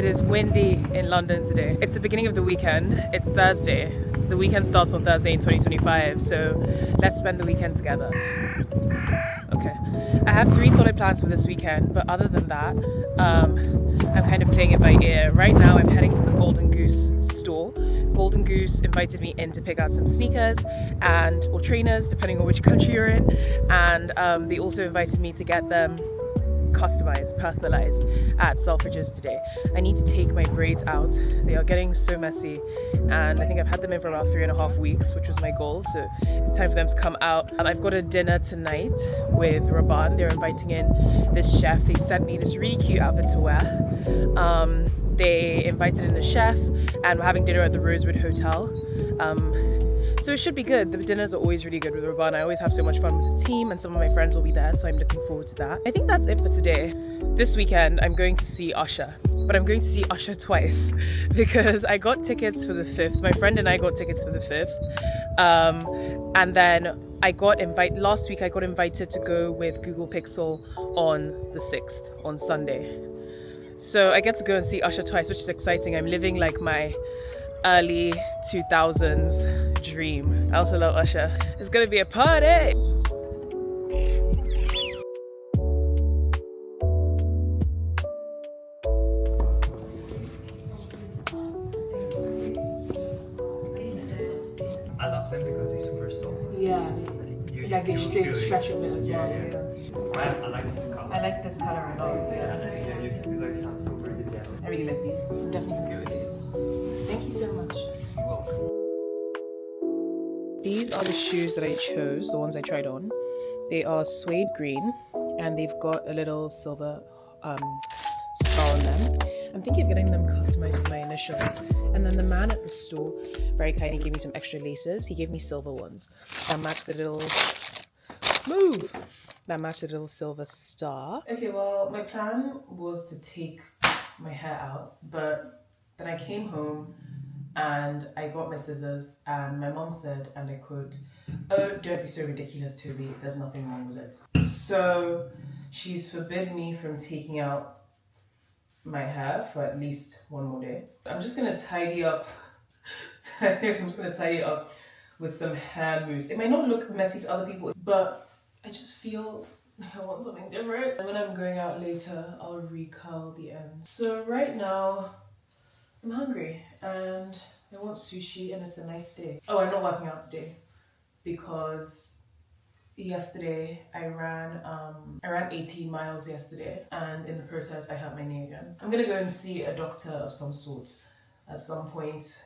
It is windy in London today. It's the beginning of the weekend. It's Thursday. The weekend starts on Thursday in 2025, so let's spend the weekend together. Okay. I have 3 solid plans for this weekend, but other than that, I'm kind of playing it by ear. Right now, I'm heading to the Golden Goose store. Golden Goose invited me in to pick out some sneakers or trainers, depending on which country you're in, and they also invited me to get them customized, personalized at Selfridges today. I need to take my braids out. They are getting so messy, and I think I've had them in for about 3.5 weeks, which was my goal, so it's time for them to come out. I've got a dinner tonight with Raban. They're inviting in this chef. They sent me this really cute outfit to wear. They invited in the chef, and we're having dinner at the Rosewood Hotel. So it should be good. The dinners are always really good with Raban. I always have so much fun with the team, and some of my friends will be there, so I'm looking forward to that. I think that's it for today. This weekend, I'm going to see Usher, but I'm going to see Usher twice because I got tickets for the 5th. My friend and I got tickets for the 5th. And then last week I got invited to go with Google Pixel on the 6th, on Sunday. So I get to go and see Usher twice, which is exciting. I'm living like my early 2000s dream. I also love Usher. It's gonna be a party! I love them because they're super soft. Yeah, like they stretch a bit as well. I like this color. I like this color a lot. Yeah, you can do like some super detail. I really like these. I'm definitely gonna go with these. Thank you so much. You're welcome. These are the shoes that I chose, the ones I tried on. They are suede green, and they've got a little silver star on them. I'm thinking of getting them customized with my initials. And then the man at the store very kindly gave me some extra laces. He gave me silver ones that match the little silver star. Okay, well, my plan was to take my hair out, but then I came home and I got my scissors, and my mom said, and I quote, "Oh, don't be so ridiculous, Toby, there's nothing wrong with it." So she's forbidden me from taking out my hair for at least 1 more day. I'm just gonna tidy up. I'm just gonna tidy it up with some hair mousse. It might not look messy to other people, but I just feel I want something different. And when I'm going out later, I'll recurl the ends. So right now, I'm hungry and I want sushi, and it's a nice day. Oh, I'm not working out today because yesterday I ran 18 miles yesterday, and in the process I hurt my knee again. I'm gonna go and see a doctor of some sort at some point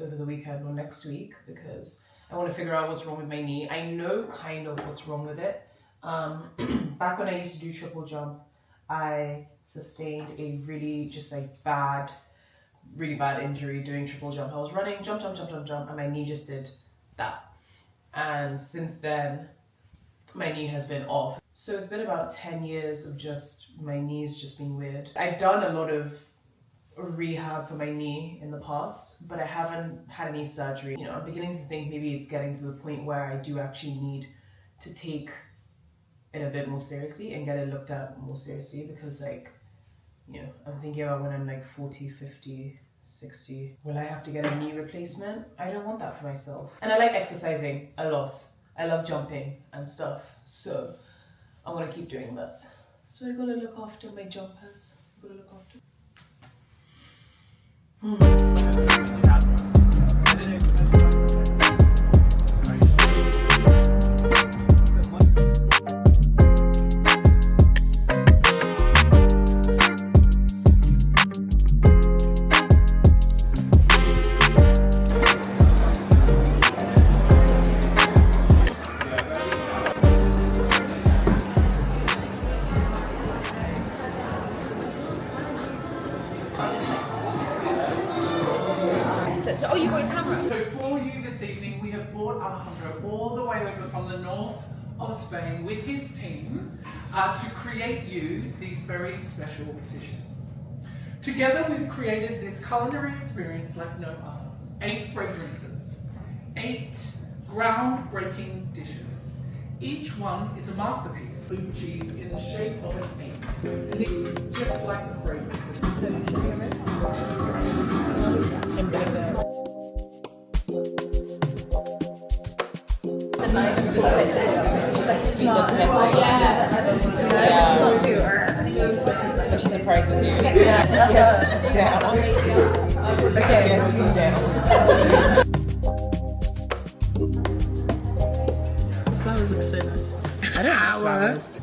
over the weekend or next week because I want to figure out what's wrong with my knee. I know kind of what's wrong with it. Back when I used to do triple jump, I sustained a really bad injury doing triple jump. I was running, jump, and my knee just did that. And since then, my knee has been off. So it's been about 10 years of just my knees just being weird. I've done a lot of rehab for my knee in the past, but I haven't had any surgery. You know, I'm beginning to think maybe it's getting to the point where I do actually need to take it a bit more seriously and get it looked at more seriously because, like, you know, I'm thinking about when I'm like 40, 50, 60, will I have to get a knee replacement? I don't want that for myself. And I like exercising a lot. I love jumping and stuff, so I want to keep doing that. So I gotta look after my jumpers. I gotta look after. So, oh, you got your camera? So for you this evening, we have brought Alejandro all the way over from the north of Spain with his team to create you these very special dishes. Together we've created this culinary experience like no other. 8 fragrances, 8 groundbreaking dishes, Each one is a masterpiece. Blue cheese in the shape of an egg. And it's just like the fragrance. Nice because she's like smart. Yeah. She's not too So she surprises you. Yeah, that's her. Down. Okay. Down. The flowers look so nice. I don't have flowers.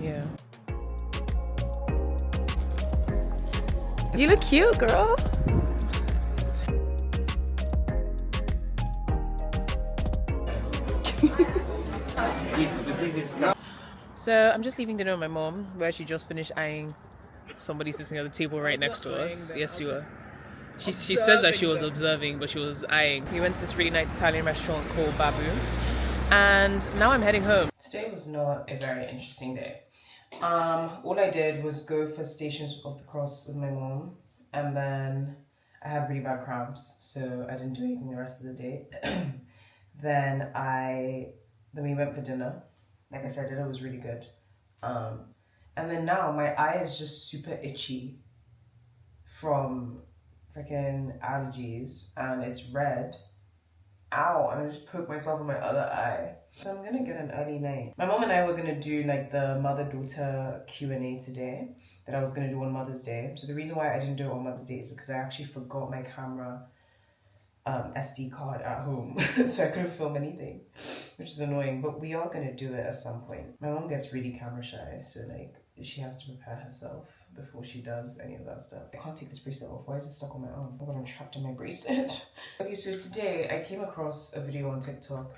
Yeah. You look cute, girl. So I'm just leaving dinner with my mom, where she just finished eyeing somebody sitting at the table right next to us. Yes, you were. She says that she was observing, but she was eyeing. We went to this really nice Italian restaurant called Babu, and now I'm heading home. Today was not a very interesting day. All I did was go for Stations of the Cross with my mom, and then I had really bad cramps, so I didn't do anything the rest of the day. Then we went for dinner. Like I said, dinner was really good. And then now my eye is just super itchy from freaking allergies, and it's red. Ow, and I just poked myself in my other eye. So I'm gonna get an early night. My mom and I were gonna do like the mother-daughter Q&A today that I was gonna do on Mother's Day. So the reason why I didn't do it on Mother's Day is because I actually forgot my camera SD card at home, so I couldn't film anything, which is annoying, but we are gonna do it at some point. My mom gets really camera shy, so like she has to prepare herself before she does any of that stuff. I can't take this bracelet off. Why is it stuck on my arm? Oh God, I'm trapped in my bracelet. Okay, so today I came across a video on TikTok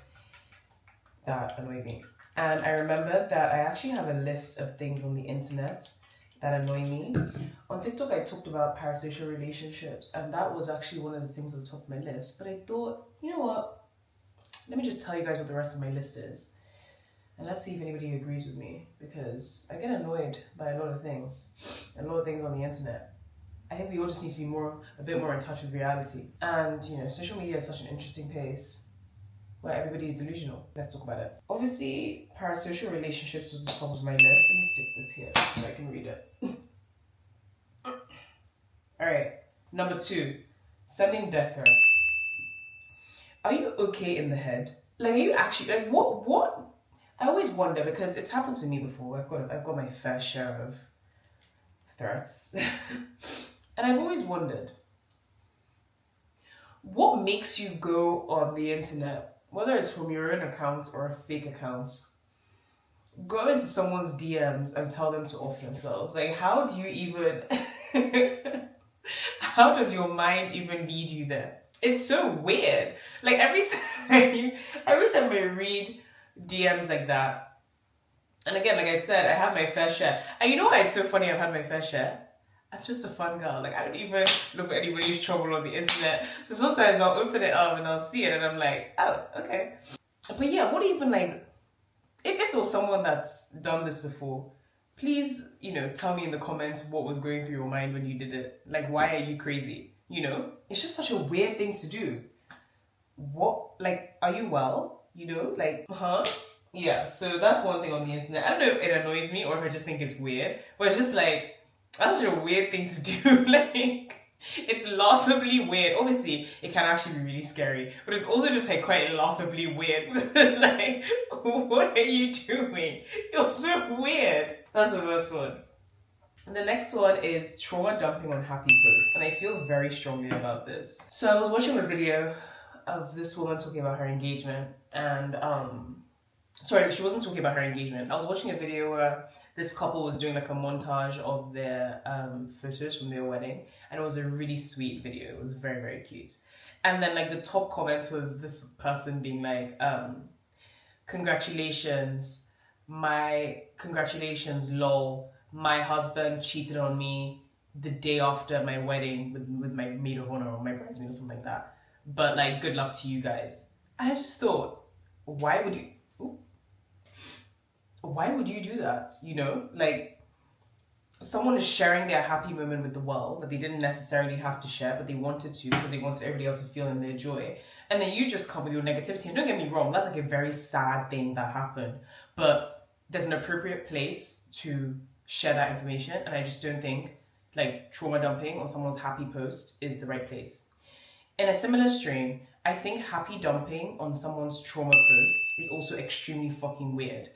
that annoyed me, and I remembered that I actually have a list of things on the internet that annoy me. On TikTok, I talked about parasocial relationships, and that was actually one of the things at the top of my list. But I thought, you know what? Let me just tell you guys what the rest of my list is. And let's see if anybody agrees with me, because I get annoyed by a lot of things on the internet. I think we all just need to be a bit more in touch with reality. And, you know, social media is such an interesting place where everybody is delusional. Let's talk about it. Obviously, parasocial relationships was the top of my list. Let me stick this here so I can read it. Alright, number 2, sending death threats. Are you okay in the head? Like, are you actually, like, what? I always wonder, because it's happened to me before. I've got my fair share of threats. And I've always wondered, what makes you go on the internet, whether it's from your own account or a fake account, go into someone's DMs and tell them to off themselves? Like, how do you even, how does your mind even lead you there? It's so weird. Like, every time I read DMs like that, and again, like I said, I have my fair share. And you know why it's so funny I've had my fair share? I'm just a fun girl. Like, I don't even look at anybody's trouble on the internet. So sometimes I'll open it up and I'll see it and I'm like, oh, okay. But yeah, what even, like, if it was someone that's done this before, please, you know, tell me in the comments what was going through your mind when you did it. Like, why are you crazy? You know? It's just such a weird thing to do. What, like, are you well? You know, like, Yeah, so that's one thing on the internet. I don't know if it annoys me or if I just think it's weird, but it's just like, that's such a weird thing to do. Like, it's laughably weird. Obviously, it can actually be really scary, but it's also just like quite laughably weird. Like, what are you doing? You're so weird. That's the first one. And the next one is trauma dumping on happy posts, and I feel very strongly about this. So I was watching a video of this woman talking about her engagement, and sorry, she wasn't talking about her engagement. I was watching a video where this couple was doing like a montage of their photos from their wedding, and it was a really sweet video. It was very, very cute. And then like the top comment was this person being like, congratulations, lol, my husband cheated on me the day after my wedding with my maid of honor or my bridesmaid or something like that. But like, good luck to you guys. And I just thought, why would you do that? You know, like, someone is sharing their happy moment with the world that they didn't necessarily have to share, but they wanted to because they wanted everybody else to feel in their joy. And then you just come with your negativity. And don't get me wrong, that's like a very sad thing that happened. But there's an appropriate place to share that information. And I just don't think like trauma dumping on someone's happy post is the right place. In a similar strain, I think happy dumping on someone's trauma post is also extremely fucking weird.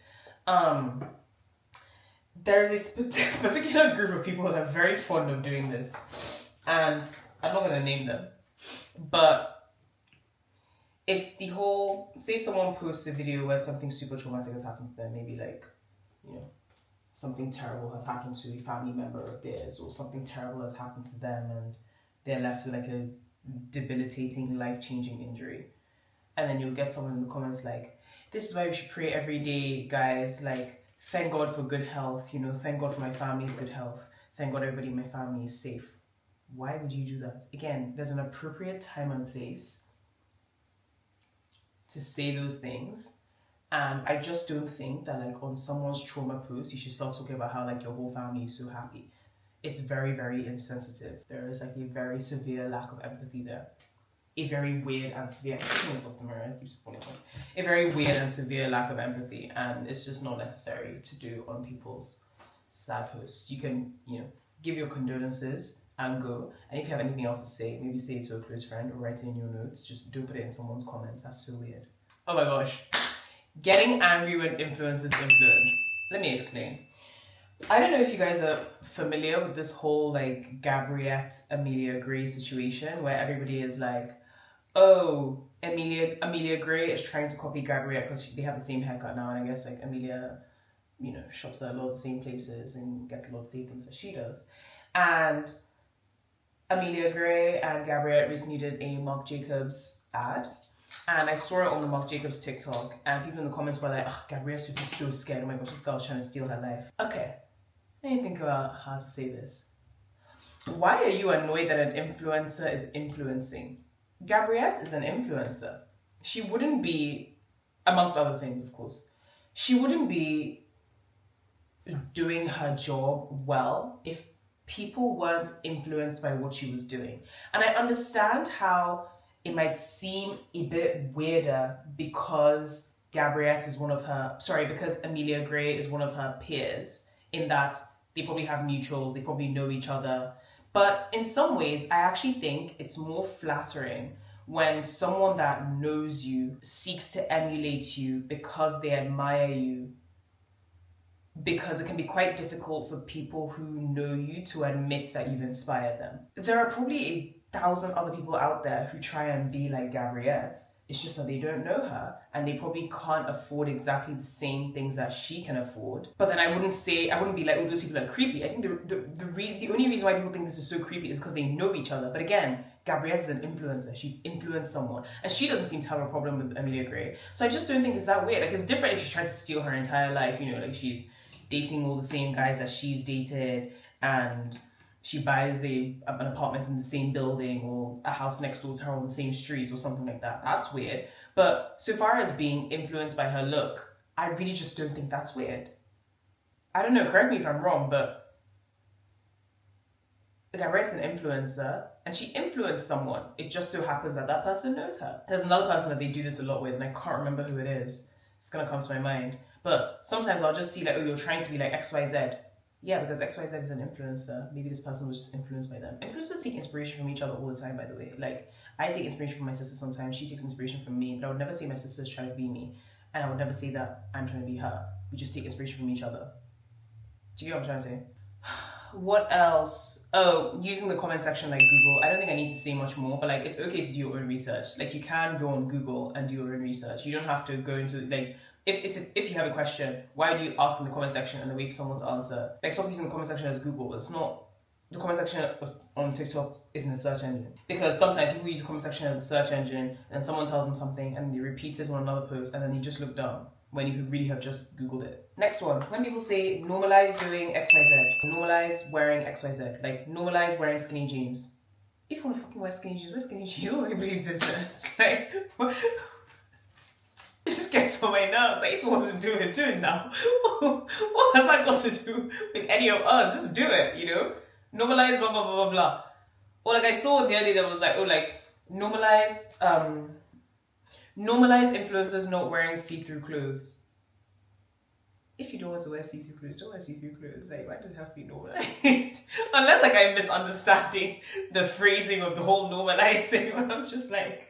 There's this particular group of people that are very fond of doing this, and I'm not going to name them, but it's the whole, say someone posts a video where something super traumatic has happened to them, maybe like, you know, something terrible has happened to a family member of theirs, or something terrible has happened to them and they're left with like a debilitating, life-changing injury. And then you'll get someone in the comments like, this is why we should pray every day, guys, like, thank God for good health, you know, thank God for my family's good health. Thank God everybody in my family is safe. Why would you do that? Again, there's an appropriate time and place to say those things. And I just don't think that like on someone's trauma post, you should start talking about how like your whole family is so happy. It's very, very insensitive. There is like a very severe lack of empathy there. A very weird and severe, a very weird and severe lack of empathy, and it's just not necessary to do on people's sad posts. You can, you know, give your condolences and go, and if you have anything else to say, maybe say it to a close friend or write it in your notes. Just don't put it in someone's comments. That's so weird. Oh my gosh, getting angry when influences influence. Let me explain. I don't know if you guys are familiar with this whole like Gabriette Amelia Gray situation where everybody is like, oh, Amelia Gray is trying to copy Gabriette because they have the same haircut now, and I guess like Amelia, you know, shops at a lot of the same places and gets a lot of the same things that she does. And Amelia Gray and Gabriette recently did a Marc Jacobs ad, and I saw it on the Marc Jacobs TikTok, and people in the comments were like, oh, Gabrielle should be so scared, oh my gosh, this girl's trying to steal her life. Okay, let me think about how to say this. Why are you annoyed that an influencer is influencing? Gabriette is an influencer. She wouldn't be, amongst other things, of course, she wouldn't be doing her job well if people weren't influenced by what she was doing. And I understand how it might seem a bit weirder because because Amelia Gray is one of her peers, in that they probably have mutuals, they probably know each other. But in some ways, I actually think it's more flattering when someone that knows you seeks to emulate you because they admire you, because it can be quite difficult for people who know you to admit that you've inspired them. There are probably 1,000 other people out there who try and be like Gabriette. It's just that they don't know her and they probably can't afford exactly the same things that she can afford. But then I wouldn't be like, oh, those people are creepy. I think the only reason why people think this is so creepy is because they know each other. But again, Gabrielle is an influencer. She's influenced someone. And she doesn't seem to have a problem with Amelia Gray. So I just don't think it's that weird. Like, it's different if she's trying to steal her entire life, you know, like she's dating all the same guys that she's dated and she buys an apartment in the same building or a house next door to her on the same streets or something like that. That's weird. But so far as being influenced by her look, I really just don't think that's weird. I don't know, correct me if I'm wrong, but Gabrielle's an influencer and she influenced someone. It just so happens that that person knows her. There's another person that they do this a lot with and I can't remember who it is. It's gonna come to my mind. But sometimes I'll just see like, oh, you're trying to be like XYZ. Yeah, because XYZ is an influencer. Maybe this person was just influenced by them. Influencers take inspiration from each other all the time, by the way. Like, I take inspiration from my sister sometimes. She takes inspiration from me. But I would never say my sister's trying to be me. And I would never say that I'm trying to be her. We just take inspiration from each other. Do you get what I'm trying to say? What else? Oh, using the comment section like Google. I don't think I need to say much more, but like, it's okay to do your own research. Like, you can go on Google and do your own research. You don't have to go into, like, if you have a question, why do you ask in the comment section and then wait for someone's answer? Like, stop using the comment section as Google. It's not, the comment section on TikTok isn't a search engine. Because sometimes people use the comment section as a search engine and someone tells them something and they repeat it on another post and then you just look dumb when you could really have just Googled it. Next one, when people say normalize doing XYZ, normalize wearing XYZ, like normalize wearing skinny jeans. If you want to fucking wear skinny jeans, wear skinny jeans. It's everybody's business. Like, It just gets on my nerves. Like, if you want to do it now. What has that got to do with any of us? Just do it, you know? Normalize blah blah blah blah blah. Or like I saw the other day that was like, oh, like normalize influencers not wearing see-through clothes. If you don't want to wear see-through clothes, don't wear see-through clothes. Like, why does it have to be normalized? Unless like I'm misunderstanding the phrasing of the whole normalized thing. I'm just like,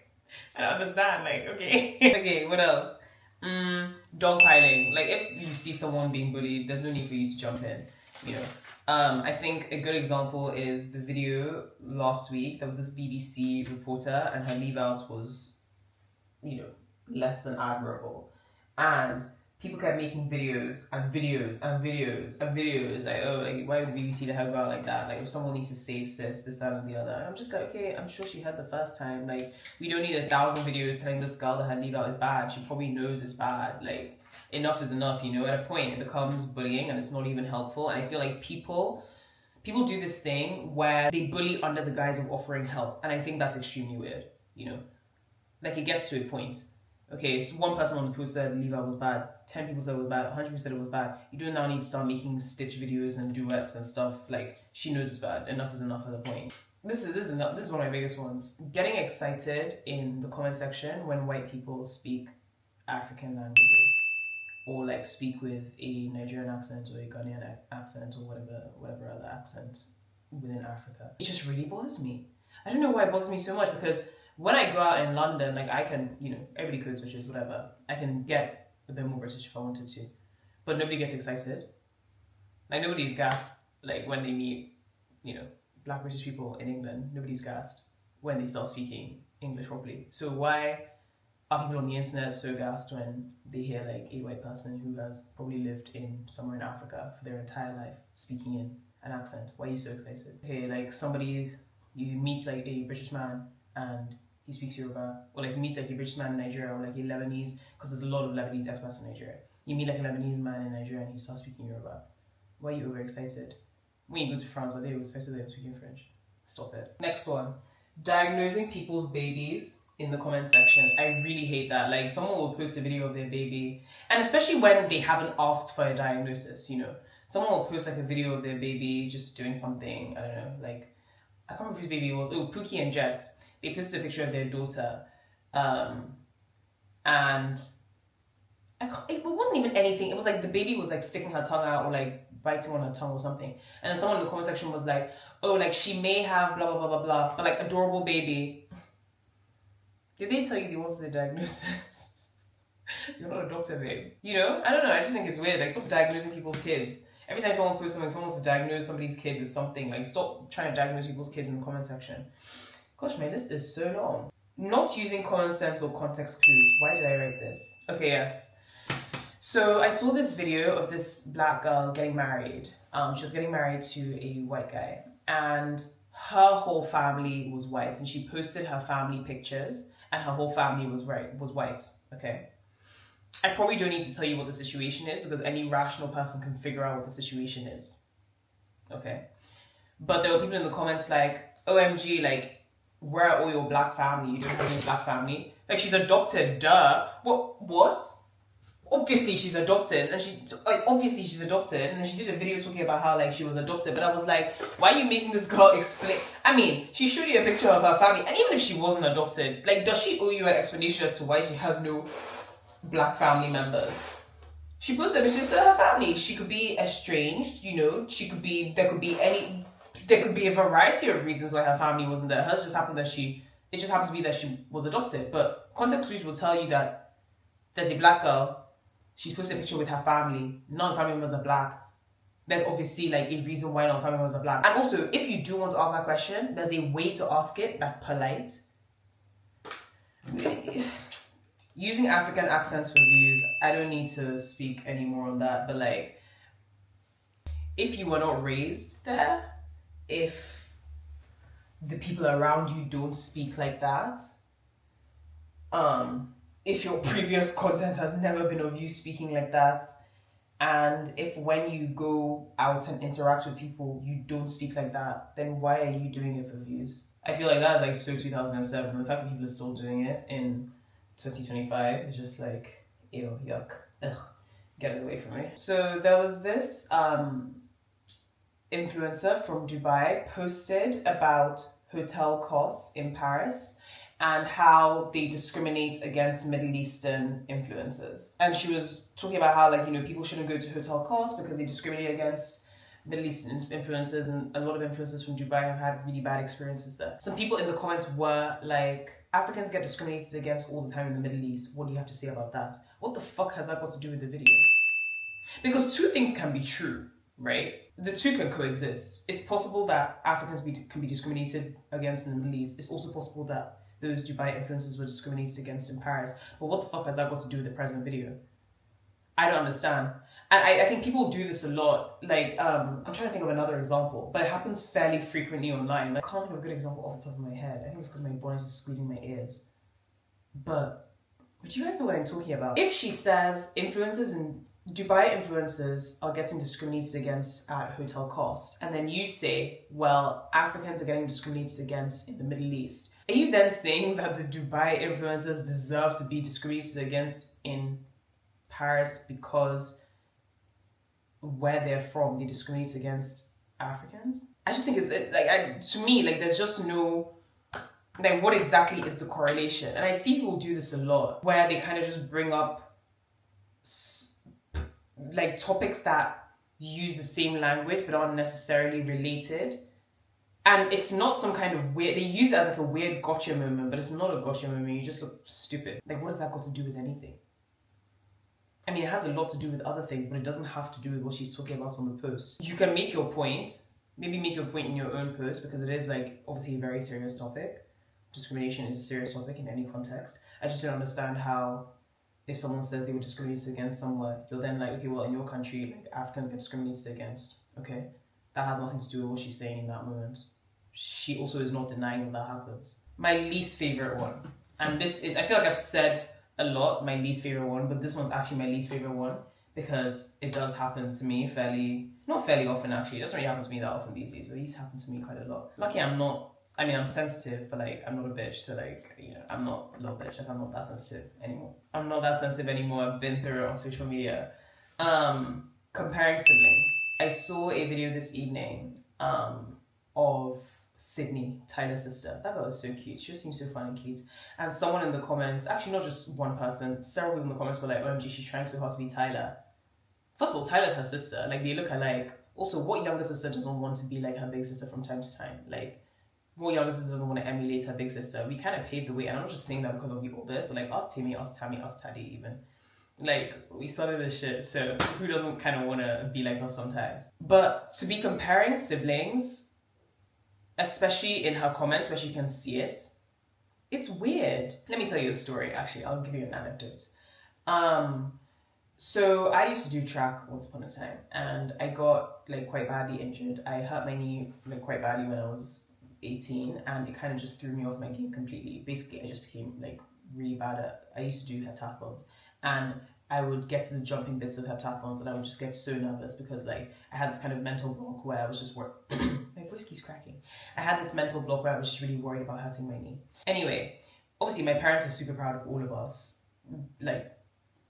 I don't understand. Like, okay. Okay, what else? Dogpiling. Like, if you see someone being bullied, there's no need for you to jump in, you know. I think a good example is the video last week. There was this BBC reporter and her leave out was, you know, less than admirable. And people kept making videos and videos and videos and videos. Like, oh, like, why would the BBC let her go out like that? Like, if someone needs to save sis, this, that, and the other. And I'm just like, okay, I'm sure she had the first time. Like, we don't need 1,000 videos telling this girl that her leave out is bad. She probably knows it's bad. Like, enough is enough, you know. At a point, it becomes bullying and it's not even helpful. And I feel like people do this thing where they bully under the guise of offering help. And I think that's extremely weird, you know. Like, it gets to a point. Okay, so one person on the post said leave out was bad, 10 people said it was bad, 100 people said it was bad. You don't now need to start making stitch videos and duets and stuff. Like, she knows it's bad. Enough is enough at a point. This is one of my biggest ones. Getting excited in the comment section when white people speak African languages, or like speak with a Nigerian accent or a Ghanaian accent or whatever other accent within Africa. It just really bothers me. I don't know why it bothers me so much, because when I go out in London, like, I can, you know, everybody code switches, whatever. I can get a bit more British if I wanted to. But nobody gets excited. Like, nobody's gassed, like, when they meet, you know, black British people in England. Nobody's gassed when they start speaking English properly. So why are people on the internet so gassed when they hear, like, a white person who has probably lived in somewhere in Africa for their entire life speaking in an accent? Why are you so excited? Okay, like, you meet, like, a British man and he speaks Yoruba, or like he meets like a British man in Nigeria, or like a Lebanese, because there's a lot of Lebanese expats in Nigeria. You meet like a Lebanese man in Nigeria and he starts speaking Yoruba. Why are you overexcited? When you go to France, are they excited they're speaking French? Stop it. Next one. Diagnosing people's babies in the comment section. I really hate that. Like, someone will post a video of their baby, and especially when they haven't asked for a diagnosis, you know. Someone will post like a video of their baby just doing something, I don't know, like, I can't remember whose baby it was. Oh, Pookie and Jet. They posted a picture of their daughter, and it wasn't even anything. It was like the baby was like sticking her tongue out or like biting on her tongue or something. And then someone in the comment section was like, oh, like she may have blah, blah, blah, blah, blah, but like adorable baby. Did they tell you they wanted the diagnosis? You're not a doctor, babe. You know? I don't know. I just think it's weird. Like, stop diagnosing people's kids. Every time someone posts something, someone wants to diagnose somebody's kid with something. Like, stop trying to diagnose people's kids in the comment section. Gosh, my list is so long. Not using common sense or context clues. Why did I write this? Okay, yes. So I saw this video of this black girl getting married. She was getting married to a white guy, and her whole family was white, and she posted her family pictures, and her whole family was white. Okay. I probably don't need to tell you what the situation is, because any rational person can figure out what the situation is. Okay. But there were people in the comments like, OMG, like, where are all your black family? You don't have any black family. Like, she's adopted, duh. What? Obviously she's adopted, and and then she did a video talking about how like she was adopted. But I was like, why are you making this girl explain? I mean, she showed you a picture of her family, and even if she wasn't adopted, like, does she owe you an explanation as to why she has no black family members? She posted pictures of her family. She could be estranged, you know. There could be a variety of reasons why her family wasn't there. It just happens to be that she was adopted. But context clues will tell you that there's a black girl. She's posted a picture with her family. None of the family members are black. There's obviously like a reason why none of the family members are black. And also, if you do want to ask that question, there's a way to ask it that's polite. Using African accents for views, I don't need to speak anymore on that. But like, if you were not raised there, if the people around you don't speak like that, if your previous content has never been of you speaking like that, and if when you go out and interact with people you don't speak like that, then why are you doing it for views? I feel like that is like so 2007. The fact that people are still doing it in 2025 is just like, Ew, yuck. Ugh. Get it away from me. So there was this influencer from Dubai posted about hotel costs in Paris and how they discriminate against Middle Eastern influencers. And she was talking about how, like, you know, people shouldn't go to hotel costs because they discriminate against Middle Eastern influencers, and a lot of influencers from Dubai have had really bad experiences there. Some people in the comments were like, Africans get discriminated against all the time in the Middle East. What do you have to say about that? What the fuck has that got to do with the video? Because two things can be true, right? The two can coexist. It's possible that Africans can be discriminated against in the Middle East. It's also possible that those Dubai influencers were discriminated against in Paris. But what the fuck has that got to do with the present video? I don't understand. And I think people do this a lot. Like, I'm trying to think of another example, but it happens fairly frequently online. Like, I can't think of a good example off the top of my head. I think it's because my bonus is squeezing my ears. But you guys know what I'm talking about. If she says influencers and Dubai influencers are getting discriminated against at hotel cost, and then you say, well, Africans are getting discriminated against in the Middle East, are you then saying that the Dubai influencers deserve to be discriminated against in Paris because where they're from, they discriminate against Africans? I just think it's like, to me, like, there's just no, like, what exactly is the correlation? And I see people do this a lot, where they kind of just bring up like topics that use the same language but aren't necessarily related. And it's not some kind of weird, they use it as like a weird gotcha moment, but it's not a gotcha moment, you just look stupid. Like, what has that got to do with anything? I mean, it has a lot to do with other things, but it doesn't have to do with what she's talking about on the post. You can make your point, maybe make your point in your own post, because it is, like, obviously a very serious topic. Discrimination is a serious topic in any context. I just don't understand how, if someone says they were discriminated against somewhere, you're then like, okay, well, in your country, like, Africans get discriminated against. Okay, that has nothing to do with what she's saying in that moment. She also is not denying that happens. My least favorite one, and this is, I feel like I've said a lot, my least favorite one, but this one's actually my least favorite one because it does happen to me not fairly often actually. It doesn't really happen to me that often these days, but it used to happen to me quite a lot. Lucky I'm sensitive, but like, I'm not a bitch, so like, you know, I'm not a little bitch, like, I'm not that sensitive anymore. I've been through it on social media. Comparing siblings. I saw a video this evening of Sydney, Tyler's sister. That girl is so cute. She just seems so fun and cute. And someone in the comments, actually not just one person, several people in the comments were like, OMG, she's trying so hard to be Tyler. First of all, Tyler's her sister. Like, they look alike. Also, what younger sister doesn't want to be like her big sister from time to time? Like, what younger sister doesn't want to emulate her big sister? We kind of paved the way. And I'm not just saying that because of the oldest, but like, us Timmy, us Tammy, us Taddy even. Like, we started this shit, so who doesn't kind of want to be like us sometimes? But to be comparing siblings, especially in her comments where she can see it, it's weird. Let me tell you a story, actually. I'll give you an anecdote. So I used to do track once upon a time, and I got like quite badly injured. I hurt my knee like quite badly when I was 18, and it kind of just threw me off my game completely. Basically, I just became like really bad at, I used to do heptathlons, and I would get to the jumping bits of heptathlons and I would just get so nervous because like I had this kind of mental block where I was just my voice keeps cracking. I had this mental block where I was just really worried about hurting my knee. Anyway, obviously my parents are super proud of all of us. Like,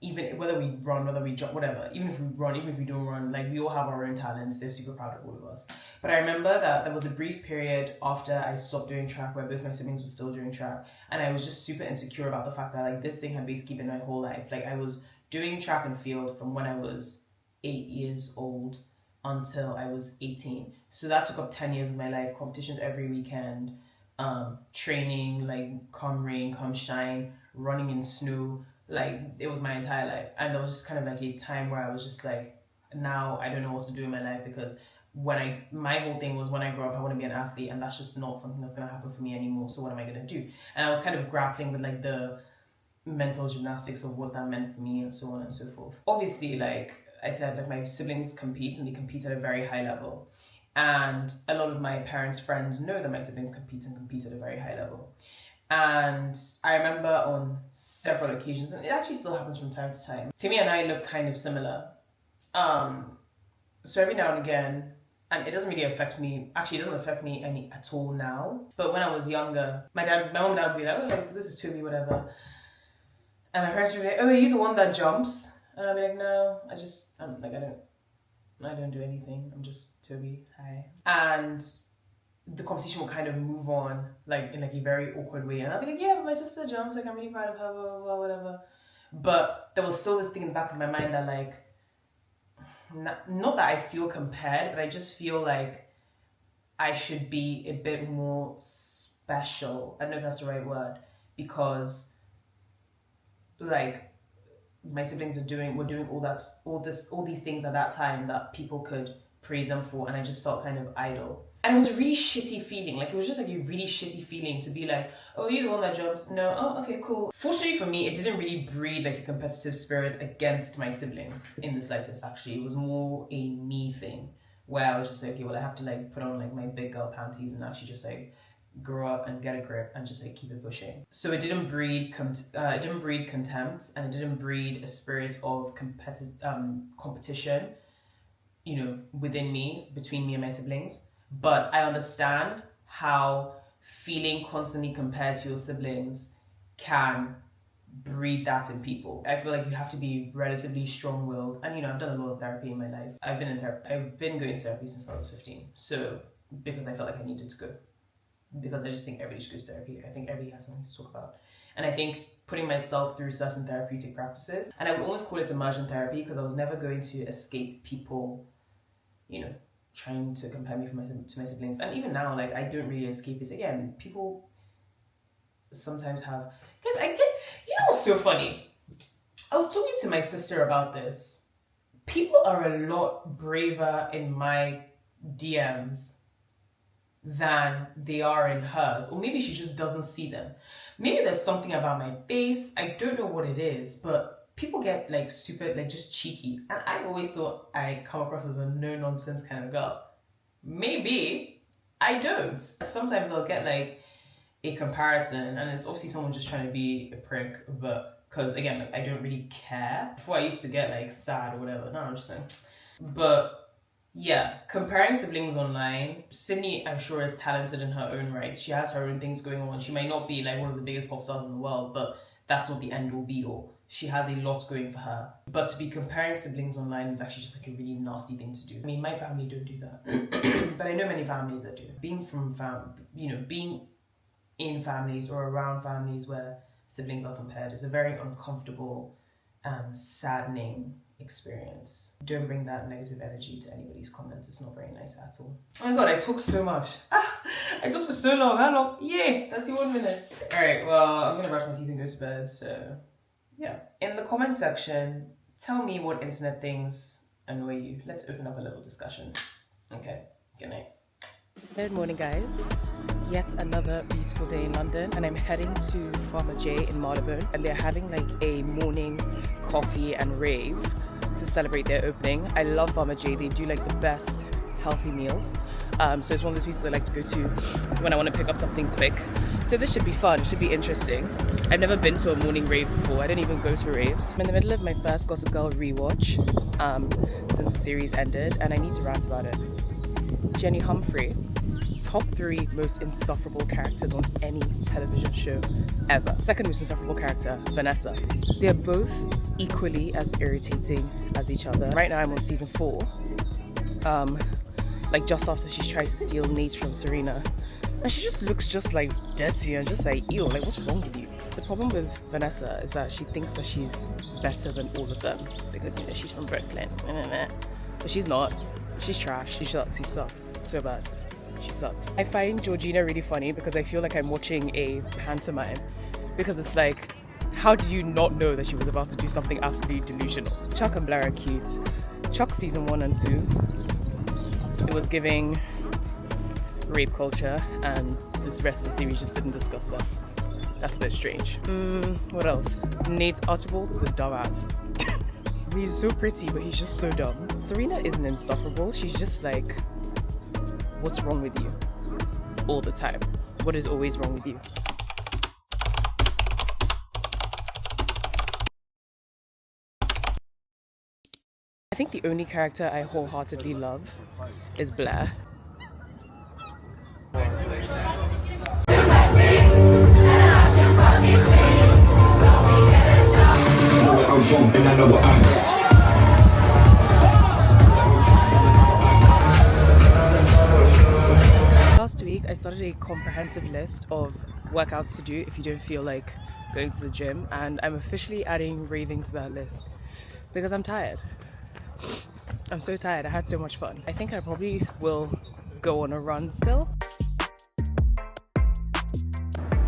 even whether we run, whether we jump, whatever, even if we run, even if we don't run, like, we all have our own talents. They're super proud of all of us. But I remember that there was a brief period after I stopped doing track where both my siblings were still doing track, and I was just super insecure about the fact that like this thing had basically been my whole life. Like, I was doing track and field from when I was 8 years old until I was 18. So that took up 10 years of my life, competitions every weekend, training, like, come rain, come shine, running in snow. Like, it was my entire life. And there was just kind of like a time where I was just like, now I don't know what to do in my life, because my whole thing was when I grow up, I want to be an athlete, and that's just not something that's going to happen for me anymore. So what am I going to do? And I was kind of grappling with like the mental gymnastics of what that meant for me and so on and so forth. Obviously, like I said, like, my siblings compete, and they compete at a very high level. And a lot of my parents' friends know that my siblings compete at a very high level. And I remember on several occasions, and it actually still happens from time to time, Timmy and I look kind of similar. So every now and again, and it doesn't really affect me, actually it doesn't affect me any at all now, but when I was younger, my mom and dad would be like, oh, like, this is Toby, whatever. And my parents were like, "Oh, are you the one that jumps?" And I'd be like, "No, I don't do anything. I'm just Toby. Hi." And the conversation will kind of move on, like in like a very awkward way. And I'll be like, "Yeah, but my sister jumps. Like I'm really proud of her, blah, blah, blah, whatever." But there was still this thing in the back of my mind that like, not that I feel compared, but I just feel like I should be a bit more special. I don't know if that's the right word, because like my siblings were doing all these things at that time that people could praise them for, and I just felt kind of idle. And it was a really shitty feeling. Like it was just like a really shitty feeling to be like, "Oh, you're the one that jumps? No, oh, okay, cool." Fortunately for me, it didn't really breed like a competitive spirit against my siblings in the slightest. Actually, it was more a me thing where I was just like, okay, well, I have to like put on like my big girl panties and actually just like grow up and get a grip and just like keep it pushing. So it didn't breed contempt, and it didn't breed a spirit of competition, you know, within me, between me and my siblings. But I understand how feeling constantly compared to your siblings can breed that in people. I feel like you have to be relatively strong-willed, and you know, I've done a lot of therapy in my life. I've been going to therapy since I was 15. So because I felt like I needed to go. Because I just think everybody should go to therapy. Like, I think everybody has something to talk about. And I think putting myself through certain therapeutic practices, and I would almost call it immersion therapy, because I was never going to escape people, you know, trying to compare me to my siblings. And even now, like, I don't really escape it. Again, people sometimes have... Guys, you know what's so funny? I was talking to my sister about this. People are a lot braver in my DMs than they are in hers, or maybe she just doesn't see them. Maybe there's something about my face, I don't know what it is, but people get like super like just cheeky, and I always thought I come across as a no nonsense kind of girl. Maybe I don't. Sometimes I'll get like a comparison, and it's obviously someone just trying to be a prick, but because again, like, I don't really care. Before I used to get like sad or whatever. No, I'm just saying. But yeah, comparing siblings online, Sydney, I'm sure, is talented in her own right. She has her own things going on. She might not be like one of the biggest pop stars in the world, but that's not the end all be all. She has a lot going for her. But to be comparing siblings online is actually just like a really nasty thing to do. I mean, my family don't do that, but I know many families that do. Being in families or around families where siblings are compared is a very uncomfortable and saddening experience. Don't bring that negative energy to anybody's comments. It's not very nice at all. Oh my god, I talk so much. I talked for so long. How long? Yay, 31 minutes. Alright, well, I'm gonna brush my teeth and go to bed, so yeah. In the comment section, tell me what internet things annoy you. Let's open up a little discussion. Okay, good night. Good morning, guys. Yet another beautiful day in London, and I'm heading to Farmer J in Marylebone, and they're having like a morning coffee and rave to celebrate their opening. I love Farmer J. They do like the best healthy meals. So it's one of those places I like to go to when I want to pick up something quick. So this should be fun, it should be interesting. I've never been to a morning rave before. I don't even go to raves. I'm in the middle of my first Gossip Girl rewatch since the series ended, and I need to rant about it. Jenny Humphrey, top 3 most insufferable characters on any television show ever. Second most insufferable character, Vanessa. They're both equally as irritating as each other. Right now I'm on season 4. Like just after she tries to steal Nate from Serena. And she just looks just like dirty and just like, ew, like what's wrong with you? The problem with Vanessa is that she thinks that she's better than all of them because, you know, she's from Brooklyn. But she's not. She's trash. She sucks. She sucks. So bad. She sucks. I find Georgina really funny because I feel like I'm watching a pantomime, because it's like, how do you not know that she was about to do something absolutely delusional? Chuck and Blair are cute. Chuck season 1 and 2, it was giving rape culture, and this rest of the series just didn't discuss that. That's a bit strange. What else? Nate Archibald is a dumbass. He's so pretty, but he's just so dumb. Serena isn't insufferable. She's just like, what's wrong with you? All the time. What is always wrong with you? I think the only character I wholeheartedly love is Blair. comprehensive list of workouts to do if you don't feel like going to the gym, and I'm officially adding raving to that list because I'm tired. I'm so tired. I had so much fun. I think I probably will go on a run still.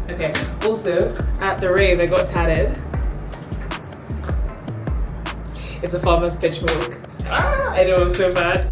Okay, also at the rave I got tatted. It's a farmer's pitchfork. Ah, I know, I'm so bad.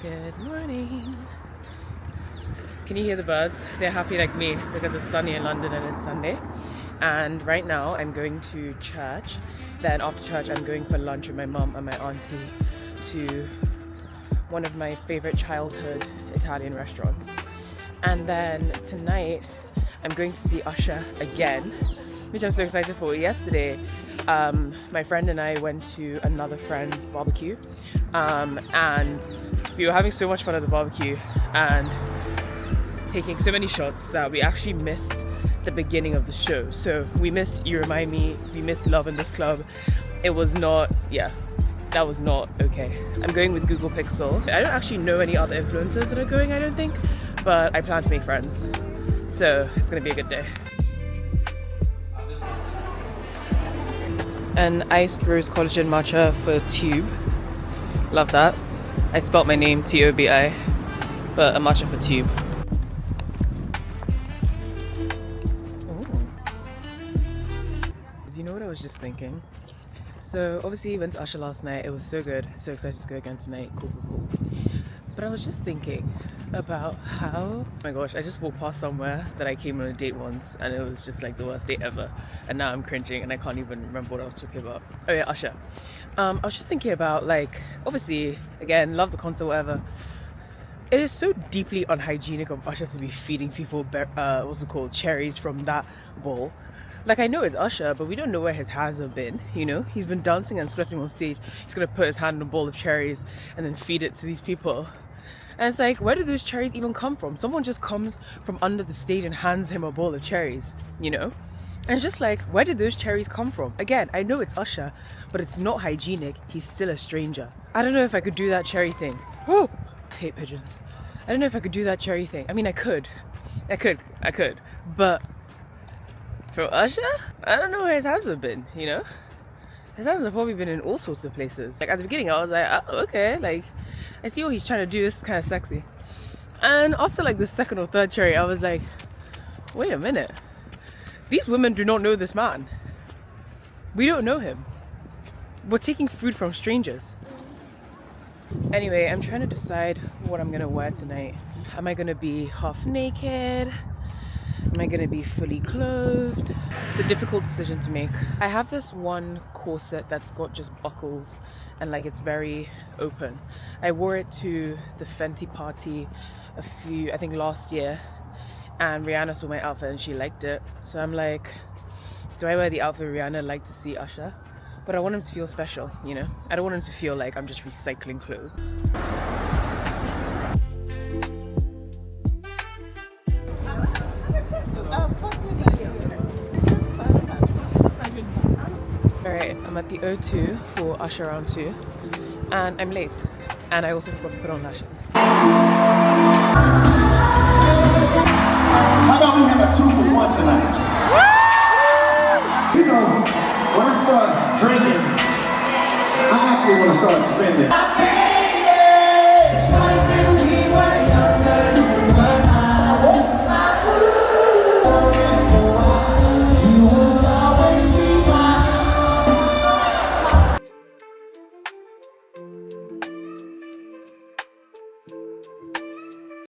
Good morning. Can you hear the birds? They're happy like me because it's sunny in London and it's Sunday. And right now I'm going to church. Then after church I'm going for lunch with my mom and my auntie to one of my favorite childhood Italian restaurants. And then tonight I'm going to see Usher again, which I'm so excited for. Yesterday my friend and I went to another friend's barbecue, and we were having so much fun at the barbecue and taking so many shots that we actually missed the beginning of the show. So we missed You Remind Me, we missed Love in This Club. It was not, yeah, that was not okay. I'm going with Google Pixel. I don't actually know any other influencers that are going, I don't think, but I plan to make friends. So it's gonna be a good day. An iced rose collagen matcha for tube. Love that. I spelt my name T-O-B-I, but a matcha for tube. You know what I was just thinking? So obviously went to Usher last night. It was so good. So excited to go again tonight. Cool, cool, cool. But I was just thinking about how, oh my gosh, I just walked past somewhere that I came on a date once and it was just like the worst date ever, and now I'm cringing and I can't even remember what I was talking about. Oh yeah, Usher. I was just thinking about, like, obviously again, love the concert, whatever. It is so deeply unhygienic of Usher to be feeding people what's it called, cherries from that bowl. Like, I know it's Usher, but we don't know where his hands have been, you know? He's been dancing and sweating on stage. He's gonna put his hand in a bowl of cherries and then feed it to these people. And it's like, where do those cherries even come from? Someone just comes from under the stage and hands him a bowl of cherries, you know? And it's just like, where did those cherries come from? Again, I know it's Usher, but it's not hygienic. He's still a stranger. I don't know if I could do that cherry thing. Oh, I hate pigeons. I don't know if I could do that cherry thing. I mean, I could. But for Usher, I don't know where his hands have been, you know? His hands have probably been in all sorts of places. Like, at the beginning, I was like, oh, okay, like, I see what he's trying to do. This is kind of sexy. And after like the second or third cherry, I was like, wait a minute. These women do not know this man. We don't know him. We're taking food from strangers. Anyway, I'm trying to decide what I'm gonna wear tonight. Am I gonna be half naked? Am I gonna be fully clothed? It's a difficult decision to make. I have this one corset that's got just buckles and like it's very open. I wore it to the Fenty party I think last year, and Rihanna saw my outfit and she liked it. So I'm like, do I wear the outfit Rihanna liked to see Usher? But I want him to feel special, you know? I don't want him to feel like I'm just recycling clothes. Alright, I'm at the O2 for Usher Round 2 and I'm late, and I also forgot to put on lashes. How about we have a 2-for-1 tonight? You know, when I start drinking, I actually want to start spending.